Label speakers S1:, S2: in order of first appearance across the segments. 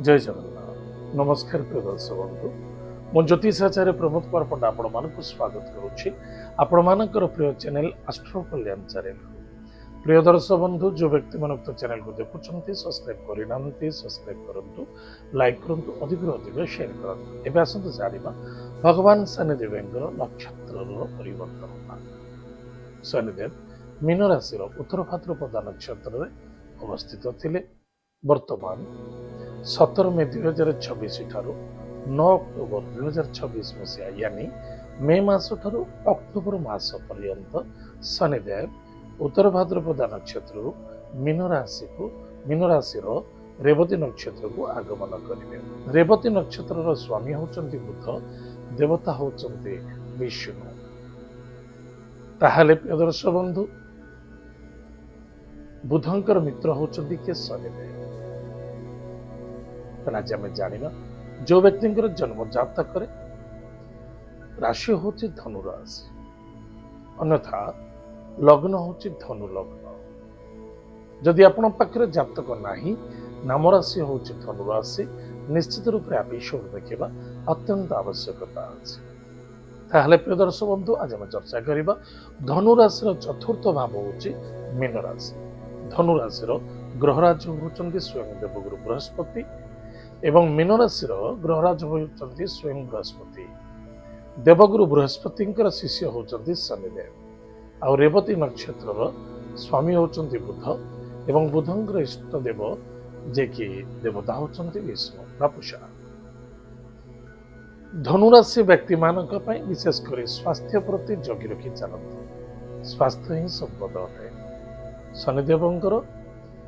S1: जय जगन्नाथ नमस्कार प्रिय दर्शक बंधु मु ज्योतिषाचार्य प्रमोद कुमार पंडा आपण मानक स्वागत करुच्ची आपण मानकर प्रिय चैनल एस्ट्रो कल्याण चैनल प्रिय दर्शक बंधु जो व्यक्ति मान चैनल को देखुंत सब्सक्राइब करना सब्सक्राइब करूँ लाइक करूँ अधिक अधिक शेयर करूँ एवं आसतु जाना भगवान शनिदेव नक्षत्र परिवर्तन शनिदेव मीन राशि उत्तर भाद्रपद नक्षत्र में अवस्थित थिले वर्तमान 17 मे 2026 ठारू 9 अक्टोबर 2026 मसीहा यानी मे मास ठारू अक्टोबर मास पर्यंत शनिदेव उत्तर भाद्रपद नक्षत्र मीन राशि रेवती नक्षत्र को आगमन करेंगे। रेवती नक्षत्र स्वामी होचंती बुध, देवता होचंती विष्णु। ताहले प्रिय दर्शक बंधु बुधंकर मित्र होचंती के शनिदेव। आज आम जाना जो व्यक्ति जन्म जातक राशि हूँ धनु राशि अन्यथा लग्न हूँ धनु लग्न। जदि आपण पाखे जातक नाही नाम राशि हूँ धनु राशि निश्चित रूप से विषय देखा अत्यंत आवश्यकता अच्छे। ताहले प्रिय दर्शक बंधु आज आम चर्चा करवा धनु राशि चतुर्थ भाव हूँ मीन राशि। धनु राशि ग्रहराज होती स्वयं देवगुरु बृहस्पति एवं मीन राशि ग्रहराज होती स्वयं बृहस्पति। देवगुरु बृहस्पति शिष्य होती शनिदेव। आ रेवती नक्षत्र स्वामी होती बुध एवं बुधंकर इष्ट देव जे कि देवता होती विष्णु बापुषा। धनुराशि व्यक्ति मानक विशेषकर स्वास्थ्य प्रति जगी रखी चलते। स्वास्थ्य ही संपद अटे। शनिदेव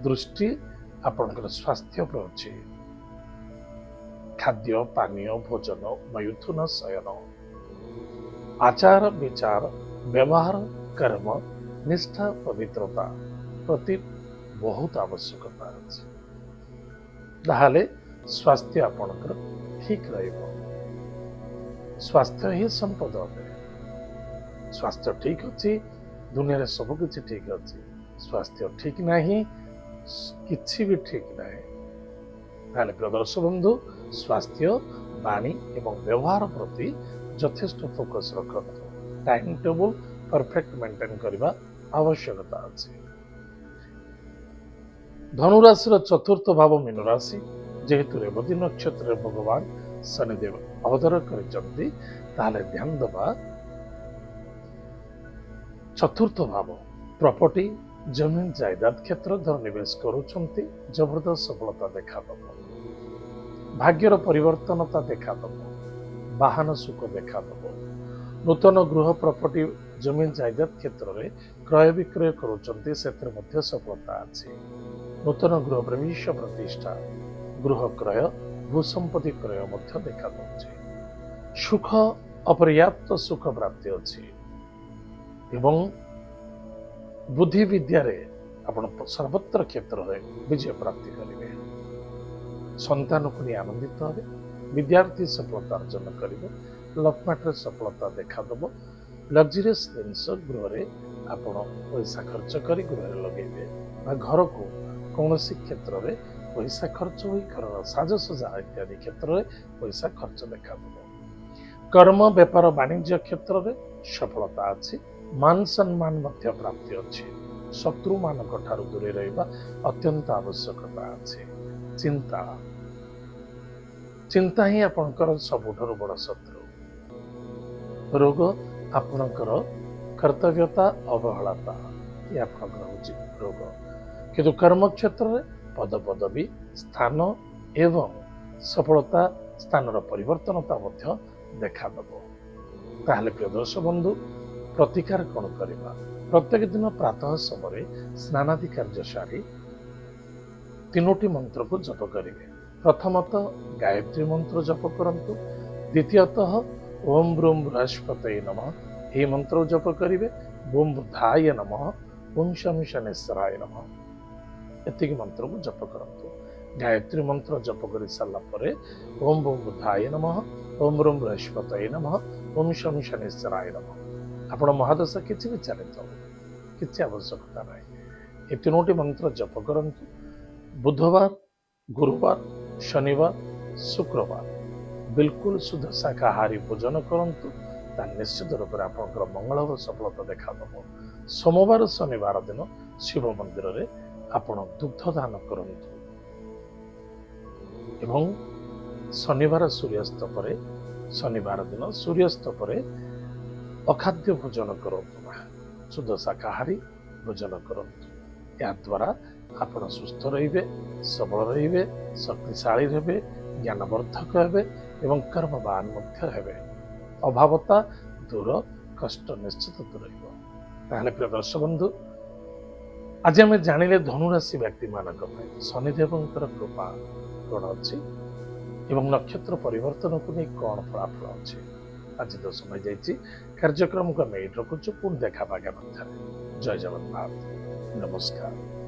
S1: दृष्टि आपणकर स्वास्थ्य पर अच्छी। खाद्य पानीय भोजन मैथुन शयन आचार विचार व्यवहार कर्म निष्ठा पवित्रता प्रति बहुत आवश्यकता अच्छे। ताहले स्वास्थ्य आपणकर ठीक रहिबो। स्वास्थ्य ही संपद अटे। स्वास्थ्य ठीक अच्छी दुनिया सब किछि ठीक अच्छी। स्वास्थ्य ठीक नहीं किछि भी ठीक नहीं। ताहले प्रिय दर्शक बंधु स्वास्थ्य वाणी एवं व्यवहार प्रति यथेष्ट फोकस रखते। टाइम टेबल परफेक्ट मेंटेन करने आवश्यकता अच्छे। धनुराशि चतुर्थ भाव मीन राशि जेहेतु रेवती नक्षत्र भगवान शनिदेव अवतार करिसेंती ताहले ध्यान दबा चतुर्थ भाव प्रॉपर्टी जमीन जायदाद क्षेत्र धन निवेश करुछंती जबरदस्त सफलता देखा दब। भाग्यर परिवर्तनता देखा दब। वाहन सुख देखा दब। नूतन गृह प्रॉपर्टी जमीन जायदाद क्षेत्र में क्रय विक्रय करुछंती सेतिर मध्य सफलता अछि। नूतन गृह प्रवेश प्रतिष्ठा गृह क्रय भूसंपत्ति क्रय मध्य देखा दउछि। सुख अपर्याप्त सुख प्राप्ति अछि एवं बुद्धि विद्या रे आपण सर्वत्र क्षेत्र में विजय प्राप्ति करेंगे। संतान को नहीं आनंदित हे। विद्यार्थी सफलता अर्जन करेंगे। लव मैटर सफलता देखा दब। लग्जरियस जिनस गृह में आपण पैसा खर्च कर गृह लगे घर को कौन क्षेत्र में पैसा खर्च हो घर साजसजा इत्यादि क्षेत्र में पैसा खर्च देखा दब। कर्म व्यापार वाणिज्य क्षेत्र में सफलता अच्छी। मान सम्मान प्राप्ति अच्छी। शत्रु मानक ठारू दूरे रहिबा अत्यंत आवश्यकता अच्छे। चिंता चिंता ही आपणकर सबुठारु बड़ शत्रु। रोग आपणकर कर्तव्यता अवहेलता ये आपणकर होची रोग। किंतु कर्म क्षेत्र में पद पदवी स्थान एवं सफलता स्थानर परिवर्तनता मध्य देखा दब। ताहले प्रिय दर्शक बंधु प्रतिकार कौन करवा प्रत्येक दिन प्रातः समय स्नानादि कार्य सारी तीनोटी मंत्र को जप करेंगे। प्रथमतः गायत्री मंत्र जप करंतु। द्वितीयतः ओम ब्रूम बृहस्पतये नमः ये मंत्र जप करेंगे। ओम बुधाय नमः ओम शम शनेश्वराय नमः एतिक मंत्र को जप करंतु। गायत्री मंत्र जप कर सारा पर ओम बूम बुधाय नमः ओम ब्रूम बृहस्पतये नमः ओम शम शनेश्वराय नमः आपण महादशा किसी भी चले किसी आवश्यकता ना। ये तीनोटी मंत्र जप करंतु। बुधवार गुरुवार शनिवार शुक्रवार बिल्कुल शुद्ध शाकाहारी भोजन करंतु ता निश्चित रूप से आपंकर मंगल और सफलता देखा सोमवार शनिवार दिन शिव मंदिर रे आपण दुग्ध दान करंतु एवं शनिवार सूर्यास्त पर शनिवार दिन सूर्यास्त पर अखाद्य भोजन करंतु ना शुद्ध शाकाहारी भोजन करंतु या द्वारा आपण सुस्थ रहिबे सबल रहिबे शक्तिशाली हेबे ज्ञानवर्धक हेबे एवं कर्मवान मध्य हेबे अभावता दूर कष्ट निश्चित दूर रहिबो ताहले प्रिय दर्शक बंधु आज आम जानिले धनुराशि व्यक्ति मानक शनिदेवंकर कृपा कौन अच्छी एवं नक्षत्र परिवर्तन को नहीं कौन फलाफल अच्छी आज तो समय जाइए कार्यक्रम को आम रखुचु पुणी देखा आगामी जय जगन्नाथ नमस्कार।